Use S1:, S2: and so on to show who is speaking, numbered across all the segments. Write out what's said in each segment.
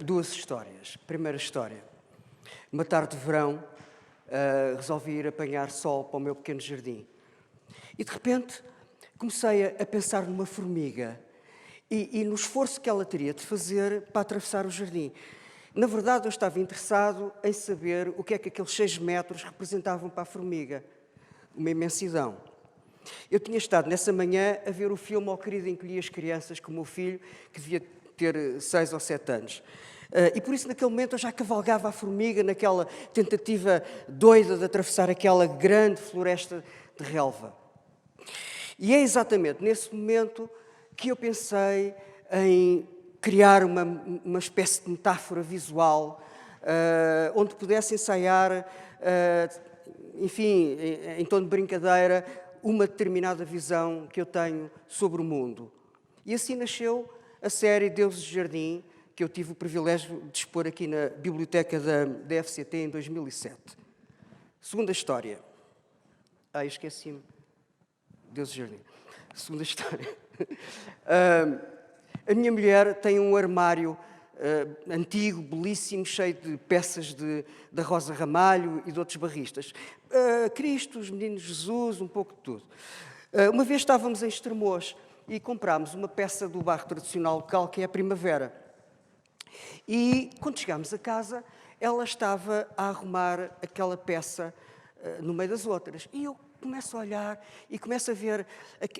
S1: duas histórias. Primeira história. Uma tarde de verão, resolvi ir apanhar sol para o meu pequeno jardim. E, de repente, comecei a pensar numa formiga e no esforço que ela teria de fazer para atravessar o jardim. Na verdade, eu estava interessado em saber o que é que aqueles 6 metros representavam para a formiga. Uma imensidão. Eu tinha estado nessa manhã a ver o filme Ó Querido Encolhi as Crianças com o meu filho, que devia ter 6 ou 7 anos. E por isso, naquele momento, eu já cavalgava a formiga naquela tentativa doida de atravessar aquela grande floresta de relva. E é exatamente nesse momento que eu pensei em criar uma espécie de metáfora visual onde pudesse ensaiar, enfim, em tom de brincadeira, uma determinada visão que eu tenho sobre o mundo. E assim nasceu a série Deuses de Jardim, que eu tive o privilégio de expor aqui na biblioteca da FCT em 2007. Segunda história. Esqueci-me. Deuses de Jardim. Segunda história. A minha mulher tem um armário antigo, belíssimo, cheio de peças da Rosa Ramalho e de outros barristas. Cristo, os Meninos Jesus, um pouco de tudo. Uma vez estávamos em Estremoz e comprámos uma peça do barro tradicional local, que é a Primavera. E, quando chegámos a casa, ela estava a arrumar aquela peça no meio das outras. E eu começo a olhar e começo a ver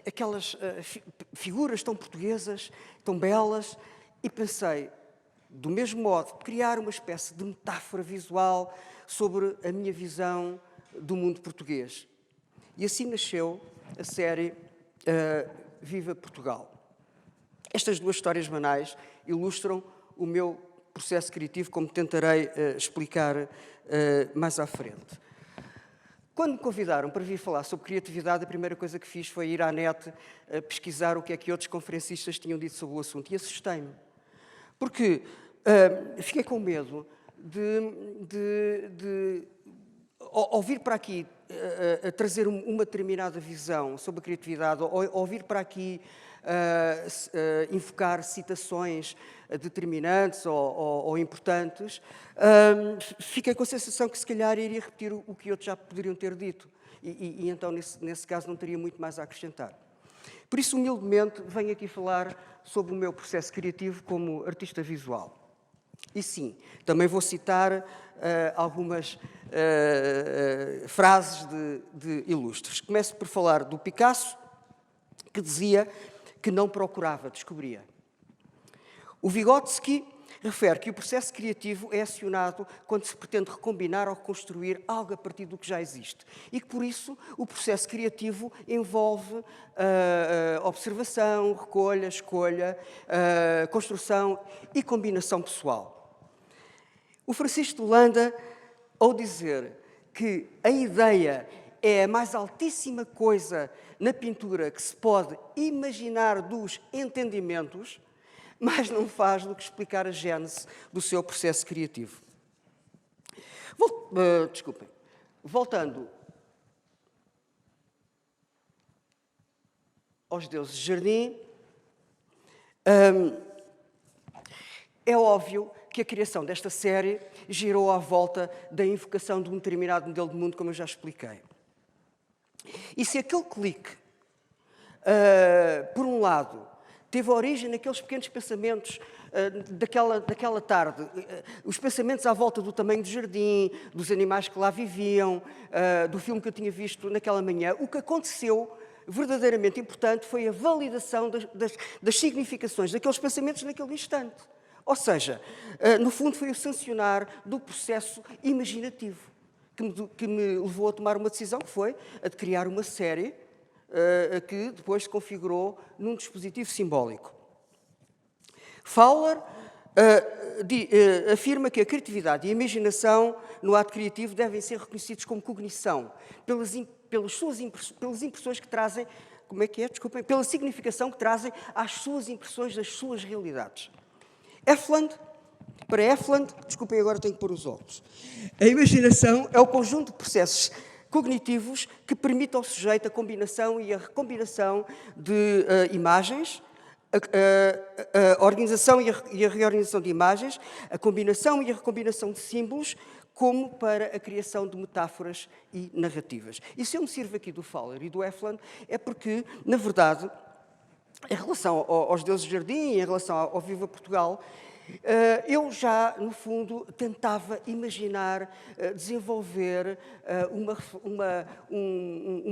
S1: aquelas figuras tão portuguesas, tão belas, e pensei, do mesmo modo, criar uma espécie de metáfora visual sobre a minha visão do mundo português. E assim nasceu a série Viva Portugal. Estas duas histórias banais ilustram o meu processo criativo, como tentarei explicar mais à frente. Quando me convidaram para vir falar sobre criatividade, a primeira coisa que fiz foi ir à net pesquisar o que é que outros conferencistas tinham dito sobre o assunto. E assustei-me. Porque fiquei com medo de ao vir para aqui a trazer uma determinada visão sobre a criatividade, ou vir para aqui invocar citações determinantes ou importantes, fiquei com a sensação que se calhar iria repetir o que outros já poderiam ter dito. E então, nesse caso, não teria muito mais a acrescentar. Por isso, humildemente, venho aqui falar sobre o meu processo criativo como artista visual. E sim, também vou citar algumas frases de ilustres. Começo por falar do Picasso, que dizia que não procurava, descobria. O Vygotsky refere que o processo criativo é acionado quando se pretende recombinar ou reconstruir algo a partir do que já existe. E que, por isso, o processo criativo envolve observação, recolha, escolha, construção e combinação pessoal. O Francisco de Holanda, ao dizer que a ideia é a mais altíssima coisa na pintura que se pode imaginar dos entendimentos, mas não faz do que explicar a gênese do seu processo criativo. Desculpem. Voltando aos Deuses de Jardim, é óbvio que a criação desta série girou à volta da invocação de um determinado modelo de mundo, como eu já expliquei. E se aquele clique, por um lado, teve origem naqueles pequenos pensamentos daquela tarde, os pensamentos à volta do tamanho do jardim, dos animais que lá viviam, do filme que eu tinha visto naquela manhã, o que aconteceu verdadeiramente importante foi a validação das significações daqueles pensamentos naquele instante. Ou seja, no fundo foi o sancionar do processo imaginativo que me levou a tomar uma decisão, que foi a de criar uma série que depois se configurou num dispositivo simbólico. Fowler afirma que a criatividade e a imaginação no ato criativo devem ser reconhecidos como cognição, pelas impressões que trazem, pela significação que trazem às suas impressões das suas realidades. Para Efland, desculpem, agora tenho que pôr os óculos. A imaginação é o conjunto de processos cognitivos que permite ao sujeito a combinação e a recombinação de imagens a organização e a reorganização de imagens, a combinação e a recombinação de símbolos, como para a criação de metáforas e narrativas. E se eu me sirvo aqui do Fowler e do Heflin, é porque, na verdade, em relação aos Deuses do Jardim, em relação ao Viva Portugal, eu já, no fundo, tentava imaginar, desenvolver uma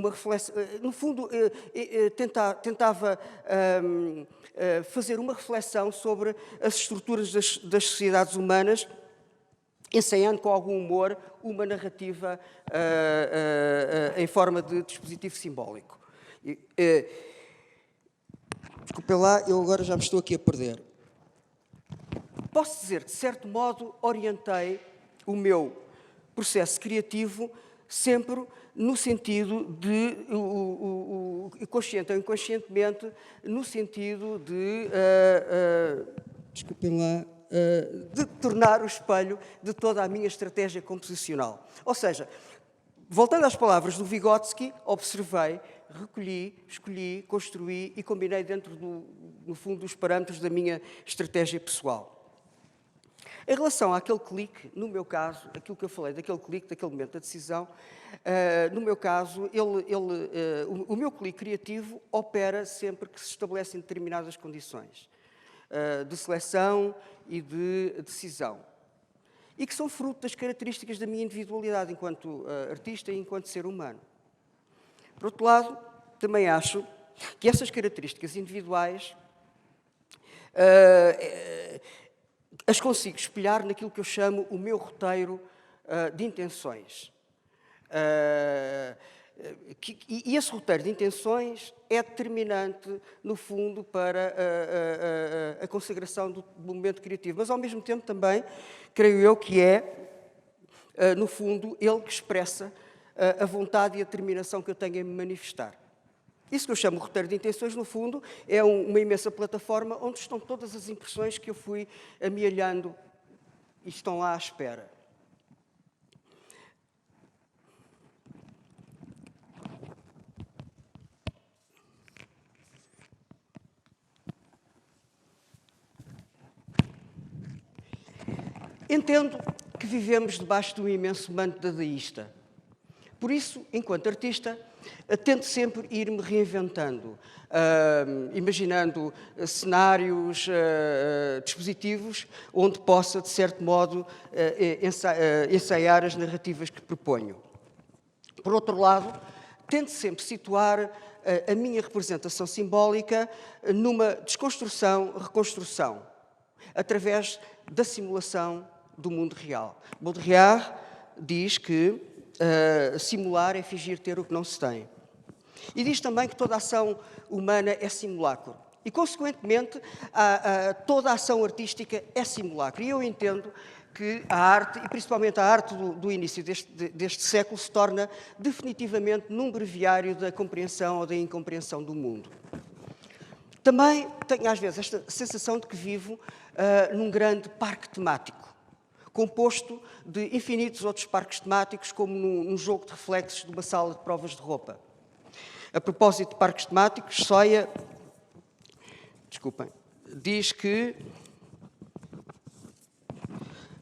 S1: reflexão, no fundo, tentava fazer uma reflexão sobre as estruturas das sociedades humanas, ensaiando com algum humor uma narrativa em forma de dispositivo simbólico. Desculpem lá, eu agora já me estou aqui a perder. Posso dizer que, de certo modo, orientei o meu processo criativo sempre no sentido de, consciente ou inconscientemente, no sentido de, desculpem lá, de tornar o espelho de toda a minha estratégia composicional. Ou seja, voltando às palavras do Vygotsky, observei, recolhi, escolhi, construí e combinei dentro, no fundo, dos parâmetros da minha estratégia pessoal. Em relação àquele clique, no meu caso, aquilo que eu falei daquele clique, daquele momento da decisão, no meu caso, o meu clique criativo opera sempre que se estabelecem determinadas condições de seleção e de decisão, e que são fruto das características da minha individualidade enquanto artista e enquanto ser humano. Por outro lado, também acho que essas características individuais as consigo espelhar naquilo que eu chamo o meu roteiro de intenções. E esse roteiro de intenções é determinante, no fundo, para a consagração do momento criativo. Mas, ao mesmo tempo, também, creio eu que é, no fundo, ele que expressa a vontade e a determinação que eu tenho em me manifestar. Isso que eu chamo de roteiro de intenções, no fundo, é uma imensa plataforma onde estão todas as impressões que eu fui amealhando e estão lá à espera. Entendo que vivemos debaixo de um imenso manto dadaísta. Por isso, enquanto artista, tento sempre ir-me reinventando, imaginando cenários, dispositivos, onde possa, de certo modo, ensaiar as narrativas que proponho. Por outro lado, tento sempre situar a minha representação simbólica numa desconstrução, reconstrução, através da simulação do mundo real. Baudrillard diz que simular é fingir ter o que não se tem. E diz também que toda ação humana é simulacro. E, consequentemente, toda a ação artística é simulacro. E eu entendo que a arte, e principalmente a arte do início deste século, se torna definitivamente num breviário da compreensão ou da incompreensão do mundo. Também tenho, às vezes, esta sensação de que vivo num grande parque temático, composto de infinitos outros parques temáticos, como num jogo de reflexos de uma sala de provas de roupa. A propósito de parques temáticos, Soia, diz que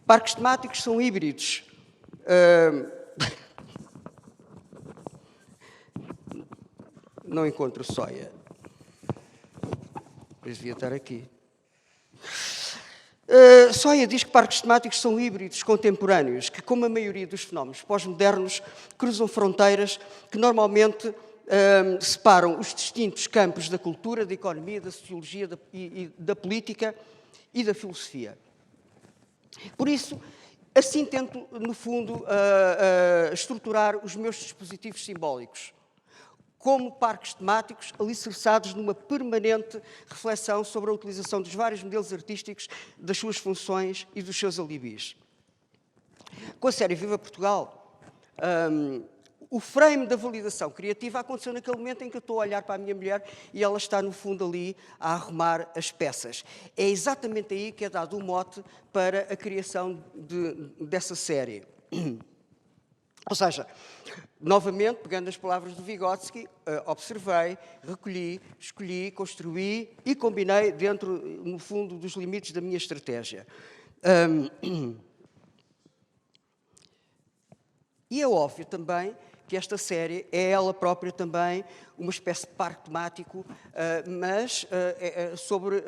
S1: parques temáticos são híbridos. Não encontro Soia. Pois devia estar aqui. Soia diz que parques temáticos são híbridos contemporâneos, que, como a maioria dos fenómenos pós-modernos, cruzam fronteiras que normalmente separam os distintos campos da cultura, da economia, da sociologia e da política e da filosofia. Por isso, assim tento, no fundo, estruturar os meus dispositivos simbólicos como parques temáticos alicerçados numa permanente reflexão sobre a utilização dos vários modelos artísticos, das suas funções e dos seus alibis. Com a série Viva Portugal, o frame da validação criativa aconteceu naquele momento em que eu estou a olhar para a minha mulher e ela está, no fundo, ali a arrumar as peças. É exatamente aí que é dado o mote para a criação dessa série. Ou seja, novamente, pegando nas palavras do Vygotsky, observei, recolhi, escolhi, construí e combinei dentro, no fundo, dos limites da minha estratégia. E é óbvio também que esta série é ela própria também uma espécie de parque temático, mas sobre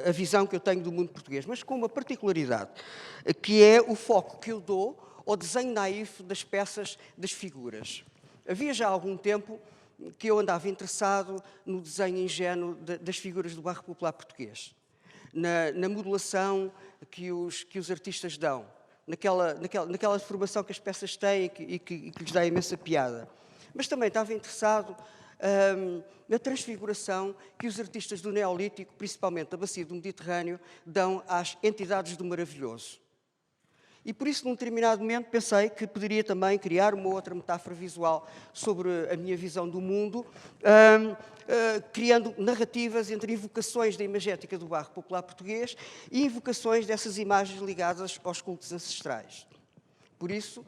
S1: a visão que eu tenho do mundo português, mas com uma particularidade, que é o foco que eu dou ao desenho naif das peças, das figuras. Havia já algum tempo que eu andava interessado no desenho ingênuo das figuras do bairro popular português, na modelação que os artistas dão, naquela formação que as peças têm e que lhes dá imensa piada. Mas também estava interessado na transfiguração que os artistas do Neolítico, principalmente da bacia do Mediterrâneo, dão às entidades do maravilhoso. E por isso, num determinado momento, pensei que poderia também criar uma outra metáfora visual sobre a minha visão do mundo, criando narrativas entre invocações da imagética do bairro popular português e invocações dessas imagens ligadas aos cultos ancestrais. Por isso,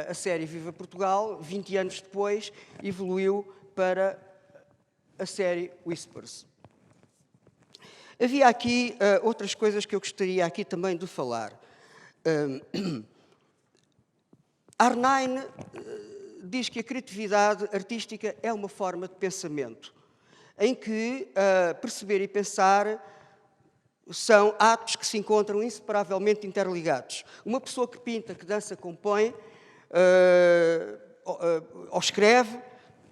S1: a série Viva Portugal, 20 anos depois, evoluiu para a série Whispers. Havia aqui outras coisas que eu gostaria aqui também de falar. Arnheim diz que a criatividade artística é uma forma de pensamento, em que perceber e pensar são atos que se encontram inseparavelmente interligados. Uma pessoa que pinta, que dança, compõe, ou escreve,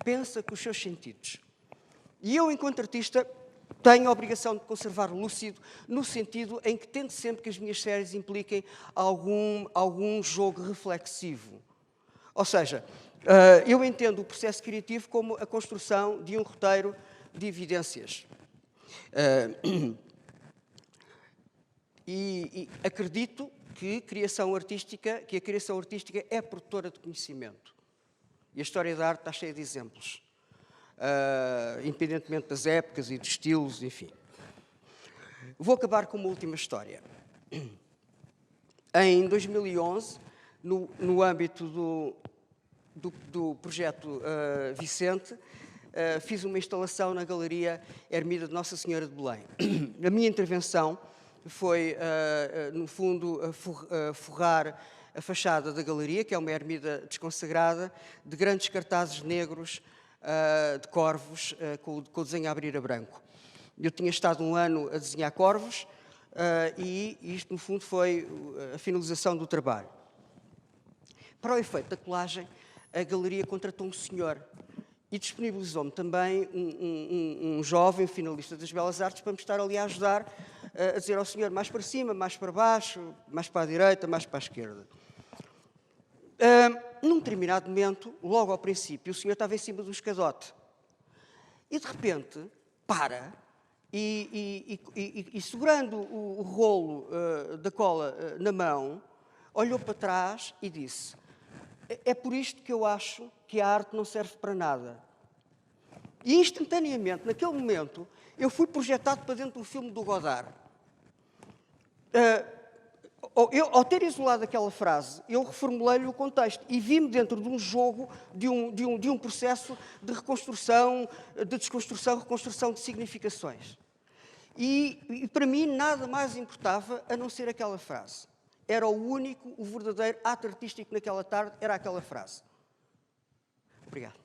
S1: pensa com os seus sentidos. E eu, enquanto artista, tenho a obrigação de conservar lúcido, no sentido em que tento sempre que as minhas séries impliquem algum jogo reflexivo. Ou seja, eu entendo o processo criativo como a construção de um roteiro de evidências. E acredito que a criação artística é produtora de conhecimento. E a história da arte está cheia de exemplos. Independentemente das épocas e dos estilos, enfim. Vou acabar com uma última história. Em 2011, no âmbito do projeto Vicente, fiz uma instalação na Galeria Ermida de Nossa Senhora de Belém. A minha intervenção foi, no fundo, forrar a fachada da galeria, que é uma ermida desconsagrada, de grandes cartazes negros, de corvos, com o desenho a abrir a branco. Eu tinha estado um ano a desenhar corvos e isto, no fundo, foi a finalização do trabalho. Para o efeito da colagem, a galeria contratou um senhor e disponibilizou-me também um jovem finalista das Belas Artes para me estar ali a ajudar a dizer ao senhor mais para cima, mais para baixo, mais para a direita, mais para a esquerda. Num determinado momento, logo ao princípio, o senhor estava em cima do escadote. E, de repente, para e segurando o rolo da cola na mão, olhou para trás e disse: é por isto que eu acho que a arte não serve para nada. E, instantaneamente, naquele momento, eu fui projetado para dentro do filme do Godard. Ao ter isolado aquela frase, eu reformulei-lhe o contexto e vi-me dentro de um jogo, de um processo de reconstrução, de desconstrução, reconstrução de significações. E para mim nada mais importava a não ser aquela frase. Era o verdadeiro ato artístico naquela tarde, era aquela frase. Obrigado.